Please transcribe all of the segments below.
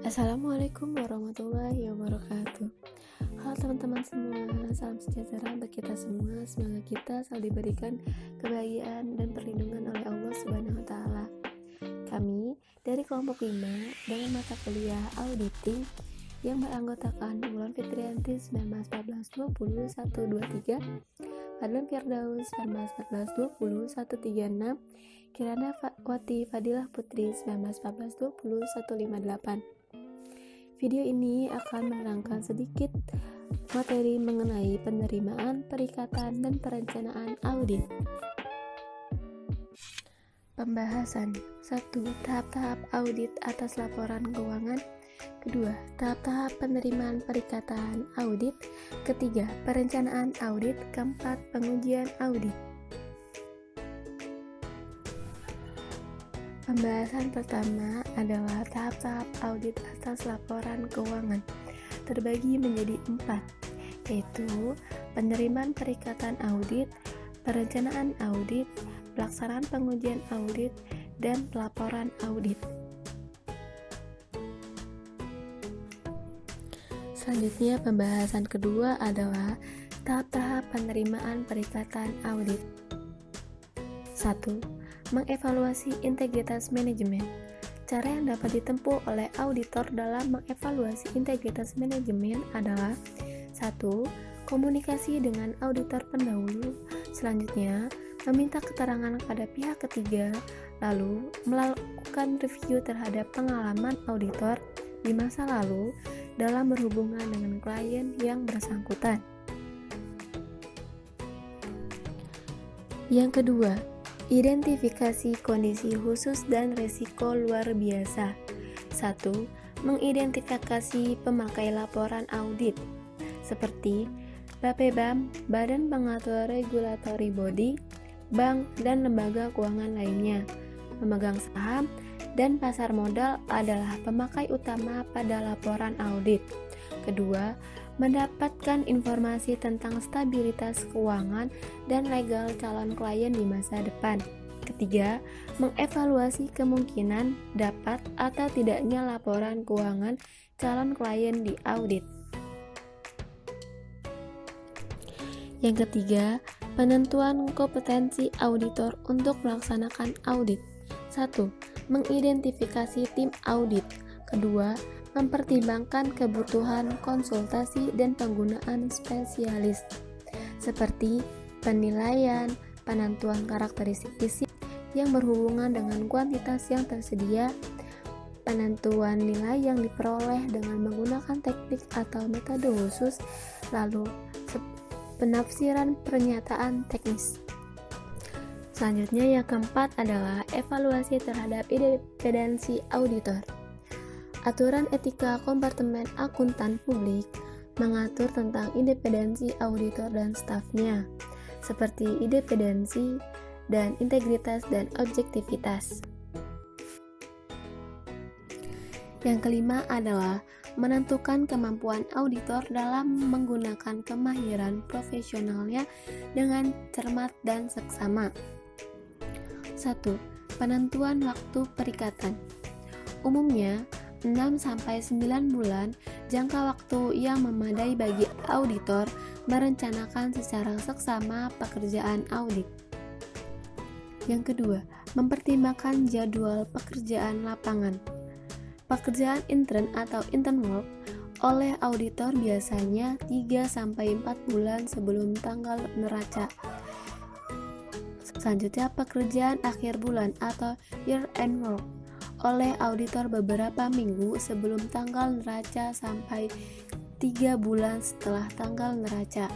Assalamualaikum warahmatullahi wabarakatuh. Halo teman-teman semua, salam sejahtera untuk kita semua. Semoga kita selalu diberikan kebahagiaan dan perlindungan oleh Allah Subhanahu wa taala. Kami dari kelompok 5 dengan mata kuliah Auditing yang beranggotakan Wulan Fitrianti 1914 20 123, Fadlan Firdaus 1914 20 136, Kirana Wati Fadilah Putri 1914 20 158. Video ini akan menerangkan sedikit materi mengenai penerimaan, perikatan, dan perencanaan audit. Pembahasan 1. Tahap-tahap audit atas laporan keuangan. 2. Tahap-tahap penerimaan perikatan audit. 3. Perencanaan audit. 4. Pengujian audit. Pembahasan pertama adalah tahap-tahap audit atas laporan keuangan, terbagi menjadi 4, yaitu penerimaan perikatan audit, perencanaan audit, pelaksanaan pengujian audit, dan pelaporan audit. Selanjutnya, pembahasan kedua adalah tahap-tahap penerimaan perikatan audit. 1. Mengevaluasi integritas manajemen. Cara yang dapat ditempuh oleh auditor dalam mengevaluasi integritas manajemen adalah 1. Komunikasi dengan auditor pendahulu. Selanjutnya, meminta keterangan kepada pihak ketiga, lalu melakukan review terhadap pengalaman auditor di masa lalu dalam berhubungan dengan klien yang bersangkutan. Yang kedua, identifikasi kondisi khusus dan risiko luar biasa. 1. Mengidentifikasi pemakai laporan audit seperti BAPEBAM, Badan Pengatur Regulatory Body, bank, dan lembaga keuangan lainnya. Pemegang saham dan pasar modal adalah pemakai utama pada laporan audit. Kedua, mendapatkan informasi tentang stabilitas keuangan dan legal calon klien di masa depan. Ketiga, mengevaluasi kemungkinan dapat atau tidaknya laporan keuangan calon klien di audit. Yang ketiga, penentuan kompetensi auditor untuk melaksanakan audit. 1. Mengidentifikasi tim audit. Kedua, mempertimbangkan kebutuhan konsultasi dan penggunaan spesialis seperti penilaian, penentuan karakteristik fisik yang berhubungan dengan kuantitas yang tersedia, penentuan nilai yang diperoleh dengan menggunakan teknik atau metode khusus, lalu penafsiran pernyataan teknis. Selanjutnya, yang keempat adalah evaluasi terhadap independensi auditor. Aturan etika kompartemen akuntan publik mengatur tentang independensi auditor dan stafnya, seperti independensi dan integritas dan objektivitas. Yang kelima adalah menentukan kemampuan auditor dalam menggunakan kemahiran profesionalnya dengan cermat dan seksama. 1. Penentuan waktu perikatan. Umumnya 6-9 bulan jangka waktu yang memadai bagi auditor merencanakan secara seksama pekerjaan audit. Yang kedua, mempertimbangkan jadwal pekerjaan lapangan. Pekerjaan intern atau intern work oleh auditor biasanya 3-4 bulan sebelum tanggal neraca. Selanjutnya, pekerjaan akhir bulan atau year end work oleh auditor beberapa minggu sebelum tanggal neraca sampai 3 bulan setelah tanggal neraca.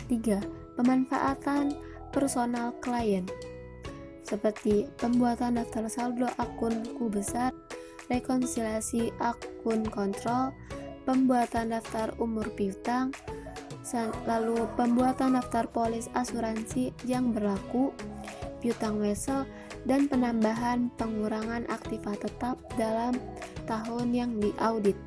3. Pemanfaatan personal klien seperti pembuatan daftar saldo akun buku besar, rekonsiliasi akun kontrol, pembuatan daftar umur piutang, lalu pembuatan daftar polis asuransi yang berlaku, piutang wesel, dan penambahan pengurangan aktiva tetap dalam tahun yang diaudit.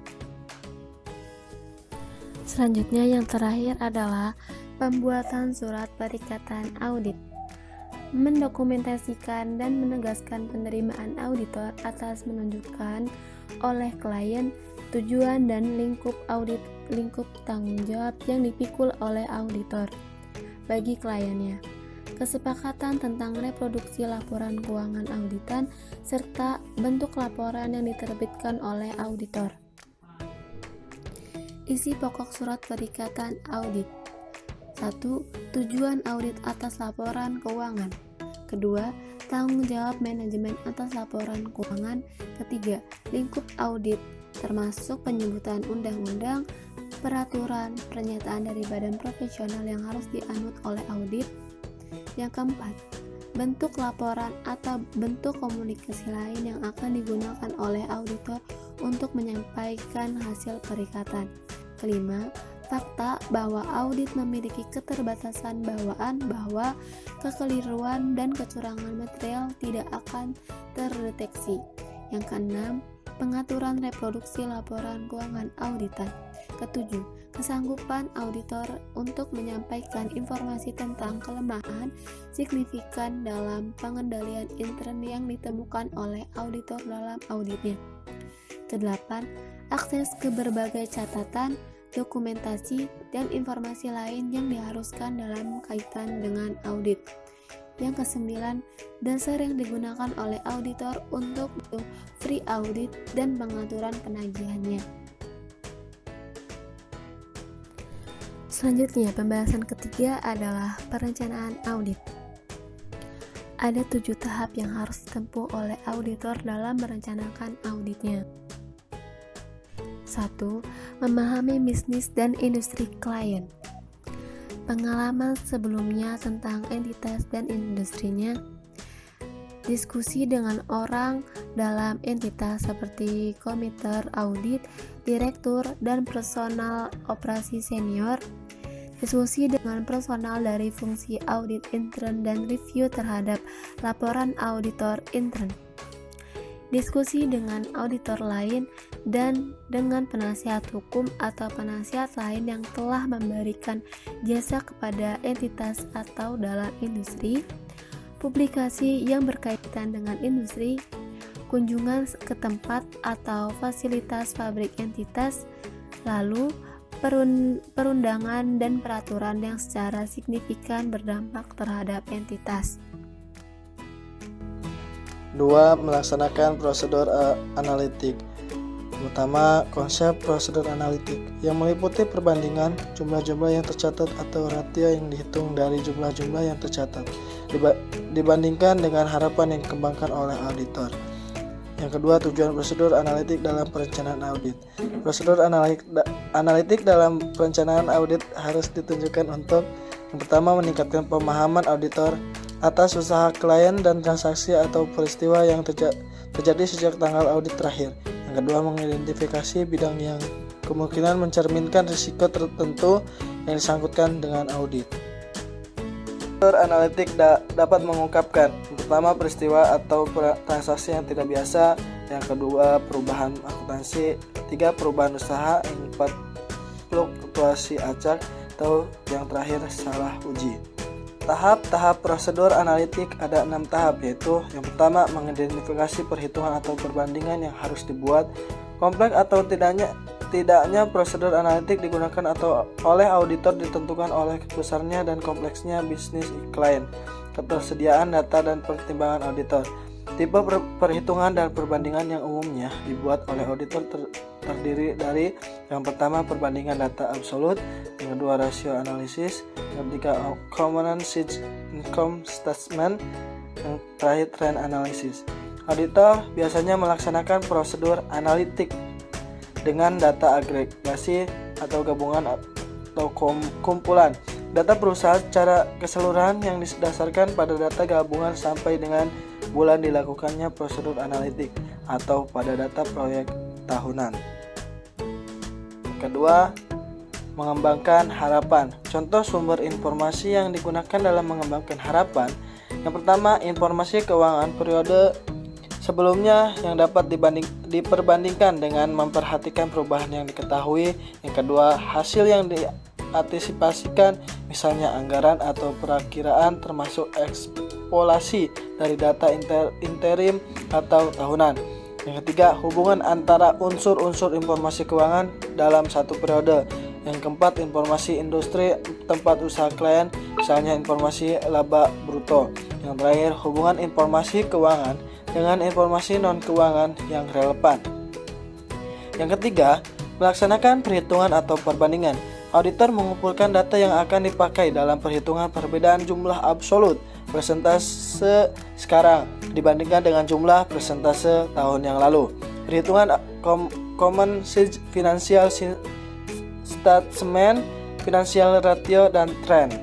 Selanjutnya, yang terakhir adalah pembuatan surat perikatan audit. mendokumentasikan dan menegaskan penerimaan auditor atas menunjukkan oleh klien tujuan dan lingkup tanggung jawab yang dipikul oleh auditor bagi kliennya, kesepakatan tentang reproduksi laporan keuangan auditan, serta bentuk laporan yang diterbitkan oleh auditor. Isi pokok surat perikatan audit. 1. Tujuan audit atas laporan keuangan. 2. Tanggung jawab manajemen atas laporan keuangan. 3. Lingkup audit, termasuk penyebutan undang-undang, peraturan, pernyataan dari badan profesional yang harus dianut oleh audit. Yang keempat, bentuk laporan atau bentuk komunikasi lain yang akan digunakan oleh auditor untuk menyampaikan hasil perikatan. Kelima, fakta bahwa audit memiliki keterbatasan bawaan bahwa kekeliruan dan kecurangan material tidak akan terdeteksi. Yang keenam, pengaturan reproduksi laporan keuangan auditan. Ketujuh, kesanggupan auditor untuk menyampaikan informasi tentang kelemahan signifikan dalam pengendalian intern yang ditemukan oleh auditor dalam auditnya. Kedelapan, akses ke berbagai catatan, dokumentasi, dan informasi lain yang diharuskan dalam kaitan dengan audit. Yang kesembilan, dasar yang digunakan oleh auditor untuk free audit dan pengaturan penagihannya. Selanjutnya, pembahasan ketiga adalah perencanaan audit. Ada 7 tahap yang harus ditempuh oleh auditor dalam merencanakan auditnya. 1. Memahami bisnis dan industri klien. Pengalaman sebelumnya tentang entitas dan industrinya. Diskusi dengan orang dalam entitas seperti komiter audit, direktur, dan personal operasi senior. Diskusi dengan personal dari fungsi audit intern dan review terhadap laporan auditor intern. Diskusi dengan auditor lain dan dengan penasihat hukum atau penasihat lain yang telah memberikan jasa kepada entitas atau dalam industri, publikasi yang berkaitan dengan industri, kunjungan ke tempat atau fasilitas pabrik entitas, lalu perundangan dan peraturan yang secara signifikan berdampak terhadap entitas. 2. Melaksanakan prosedur analitik. Pertama, konsep prosedur analitik yang meliputi perbandingan jumlah-jumlah yang tercatat atau rasio yang dihitung dari jumlah-jumlah yang tercatat dibandingkan dengan harapan yang dikembangkan oleh auditor. Yang kedua, tujuan prosedur analitik dalam perencanaan audit. Prosedur analitik dalam perencanaan audit harus ditunjukkan untuk yang pertama, meningkatkan pemahaman auditor atas usaha klien dan transaksi atau peristiwa yang terjadi sejak tanggal audit terakhir. Yang kedua, mengidentifikasi bidang yang kemungkinan mencerminkan risiko tertentu yang disangkutkan dengan audit. Prosedur analitik dapat mengungkapkan pertama, peristiwa atau transaksi yang tidak biasa. Yang kedua, perubahan akuntansi. Ketiga, perubahan usaha. Yang keempat, fluktuasi acak. Atau yang terakhir, salah uji. Tahap-tahap prosedur analitik ada 6 tahap, yaitu yang pertama, mengidentifikasi perhitungan atau perbandingan yang harus dibuat. Kompleks atau tidaknya prosedur analitik digunakan atau oleh auditor ditentukan oleh besarnya dan kompleksnya bisnis klien, ketersediaan data dan pertimbangan auditor. Tipe perhitungan dan perbandingan yang umumnya dibuat oleh auditor terdiri dari yang pertama, perbandingan data absolut, yang kedua, rasio analisis, yang ketiga, common income statement, yang terakhir, trend analysis. Auditor biasanya melaksanakan prosedur analitik dengan data agregasi atau gabungan atau kumpulan data perusahaan secara keseluruhan yang didasarkan pada data gabungan sampai dengan bulan dilakukannya prosedur analitik atau pada data proyek tahunan. Kedua, mengembangkan harapan. Contoh sumber informasi yang digunakan dalam mengembangkan harapan. Yang pertama, informasi keuangan periode sebelumnya yang dapat diperbandingkan dengan memperhatikan perubahan yang diketahui. Yang kedua, hasil yang diantisipasikan, misalnya anggaran atau perakiraan termasuk ekstrapolasi dari data interim atau tahunan. Yang ketiga, hubungan antara unsur-unsur informasi keuangan dalam satu periode. Yang keempat, informasi industri tempat usaha klien, misalnya informasi laba bruto. Yang terakhir, hubungan informasi keuangan dengan informasi non-keuangan yang relevan. Yang ketiga, melaksanakan perhitungan atau perbandingan. Auditor mengumpulkan data yang akan dipakai dalam perhitungan perbedaan jumlah absolut persentase sekarang dibandingkan dengan jumlah persentase tahun yang lalu. Perhitungan Common Financial Statement, Financial Ratio, dan Trend.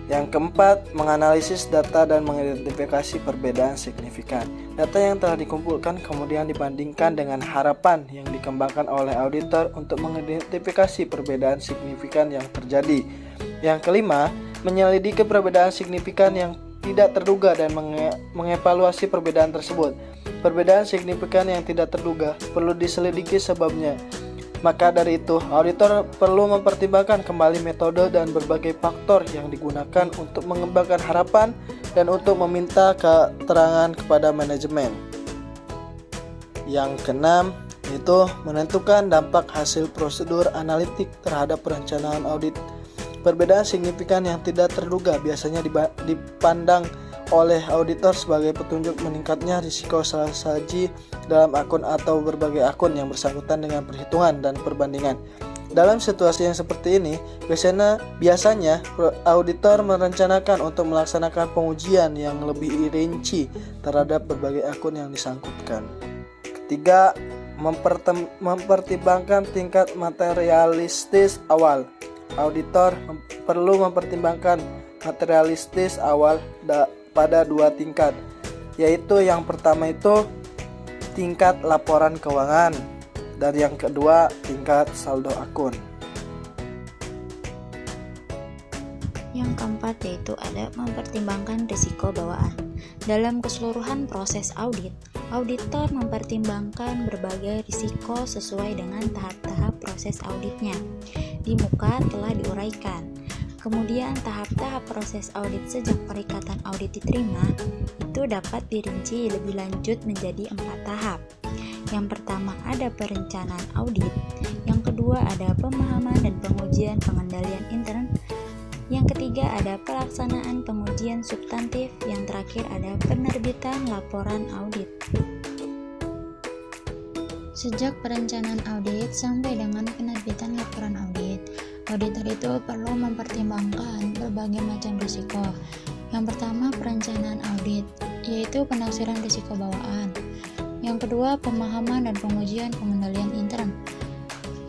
Yang keempat, menganalisis data dan mengidentifikasi perbedaan signifikan. Data yang telah dikumpulkan kemudian dibandingkan dengan harapan yang dikembangkan oleh auditor untuk mengidentifikasi perbedaan signifikan yang terjadi. Yang kelima, menyelidiki perbedaan signifikan yang tidak terduga dan mengevaluasi perbedaan tersebut. Perbedaan signifikan yang tidak terduga perlu diselidiki sebabnya. Maka dari itu, auditor perlu mempertimbangkan kembali metode dan berbagai faktor yang digunakan untuk mengembangkan harapan dan untuk meminta keterangan kepada manajemen. Yang keenam, yaitu menentukan dampak hasil prosedur analitik terhadap perencanaan audit. Perbedaan signifikan yang tidak terduga biasanya dipandang oleh auditor sebagai petunjuk meningkatnya risiko salah saji dalam akun atau berbagai akun yang bersangkutan dengan perhitungan dan perbandingan. Dalam situasi yang seperti ini, biasanya auditor merencanakan untuk melaksanakan pengujian yang lebih rinci terhadap berbagai akun yang disangkutkan. Ketiga, mempertimbangkan tingkat materialistis awal. Auditor perlu mempertimbangkan materialistis awal pada dua tingkat, yaitu yang pertama itu tingkat laporan keuangan dan yang kedua tingkat saldo akun. Yang keempat yaitu ada mempertimbangkan risiko bawaan. Dalam keseluruhan proses audit, auditor mempertimbangkan berbagai risiko sesuai dengan tahap-tahap proses auditnya. Di muka telah diuraikan. Kemudian tahap-tahap proses audit sejak perikatan audit diterima itu dapat dirinci lebih lanjut menjadi 4 tahap. Yang pertama ada perencanaan audit, yang kedua ada pemahaman dan pengujian pengendalian intern, yang ketiga ada pelaksanaan pengujian substantif, yang terakhir ada penerbitan laporan audit. Sejak perencanaan audit sampai dengan penerbitan laporan audit, auditor itu perlu mempertimbangkan berbagai macam risiko. Yang pertama, perencanaan audit, yaitu penaksiran risiko bawaan. Yang kedua, pemahaman dan pengujian pengendalian intern,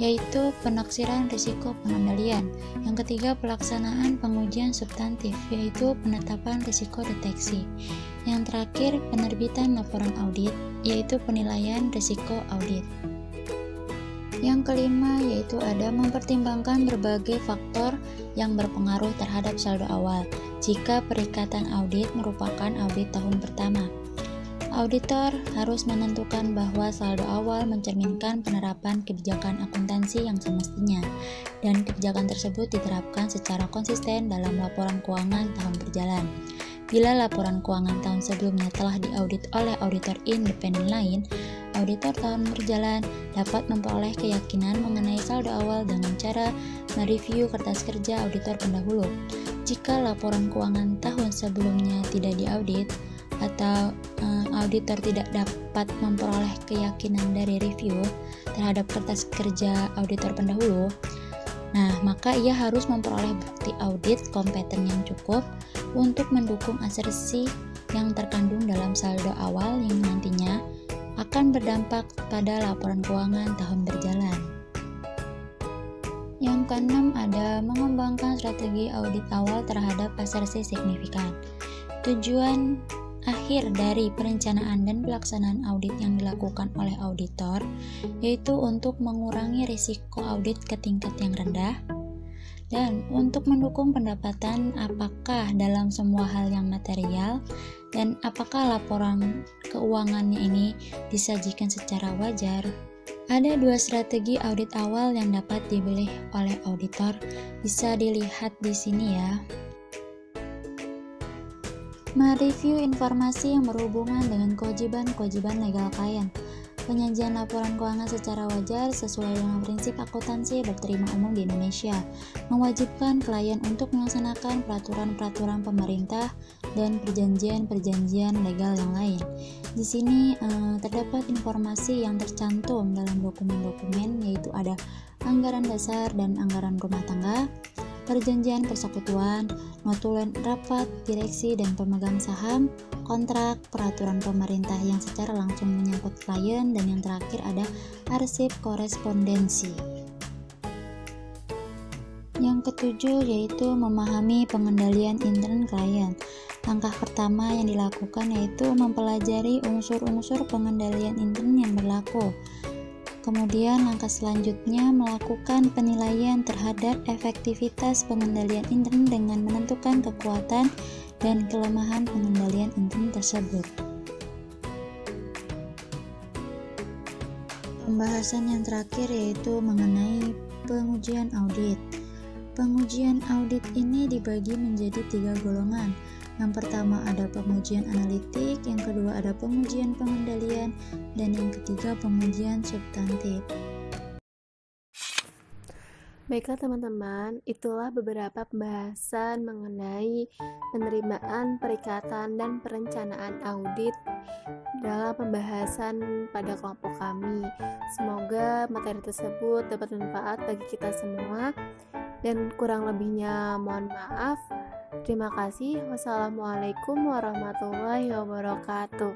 yaitu penaksiran risiko pengendalian. Yang ketiga, pelaksanaan pengujian substantif, yaitu penetapan risiko deteksi. Yang terakhir, penerbitan laporan audit, yaitu penilaian risiko audit. Yang kelima yaitu ada mempertimbangkan berbagai faktor yang berpengaruh terhadap saldo awal jika perikatan audit merupakan audit tahun pertama. Auditor harus menentukan bahwa saldo awal mencerminkan penerapan kebijakan akuntansi yang semestinya dan kebijakan tersebut diterapkan secara konsisten dalam laporan keuangan tahun berjalan. Bila laporan keuangan tahun sebelumnya telah diaudit oleh auditor independen lain, auditor tahun berjalan dapat memperoleh keyakinan mengenai saldo awal dengan cara mereview kertas kerja auditor pendahulu. Jika laporan keuangan tahun sebelumnya tidak diaudit atau auditor tidak dapat memperoleh keyakinan dari review terhadap kertas kerja auditor pendahulu, maka ia harus memperoleh bukti audit kompeten yang cukup untuk mendukung asersi yang terkandung dalam saldo awal yang nantinya akan berdampak pada laporan keuangan tahun berjalan. Yang keenam ada mengembangkan strategi audit awal terhadap asersi signifikan. Tujuan akhir dari perencanaan dan pelaksanaan audit yang dilakukan oleh auditor yaitu untuk mengurangi risiko audit ke tingkat yang rendah dan untuk mendukung pendapatan apakah dalam semua hal yang material dan apakah laporan keuangannya ini disajikan secara wajar. Ada 2 strategi audit awal yang dapat dipilih oleh auditor, bisa dilihat di sini ya. Mereview informasi yang berhubungan dengan kewajiban legal klien. Penyajian laporan keuangan secara wajar sesuai dengan prinsip akuntansi berterima umum di Indonesia, mewajibkan klien untuk melaksanakan peraturan-peraturan pemerintah dan perjanjian-perjanjian legal yang lain. Di sini terdapat informasi yang tercantum dalam dokumen-dokumen, yaitu ada anggaran dasar dan anggaran rumah tangga, perjanjian persekutuan, notulen rapat direksi dan pemegang saham, kontrak, peraturan pemerintah yang secara langsung menyangkut klien, dan yang terakhir ada arsip korespondensi. Yang ketujuh yaitu memahami pengendalian intern klien. Langkah pertama yang dilakukan yaitu mempelajari unsur-unsur pengendalian intern yang berlaku. Kemudian langkah selanjutnya melakukan penilaian terhadap efektivitas pengendalian intern dengan menentukan kekuatan dan kelemahan pengendalian intern tersebut. Pembahasan yang terakhir yaitu mengenai pengujian audit. Pengujian audit ini dibagi menjadi 3 golongan. Yang pertama ada pengujian analitik, yang kedua ada pengujian pengendalian, dan yang ketiga pengujian substantif. Baiklah teman-teman, itulah beberapa pembahasan mengenai penerimaan, perikatan, dan perencanaan audit dalam pembahasan pada kelompok kami. Semoga materi tersebut dapat bermanfaat bagi kita semua, dan kurang lebihnya mohon maaf. Terima kasih. Wassalamualaikum warahmatullahi wabarakatuh.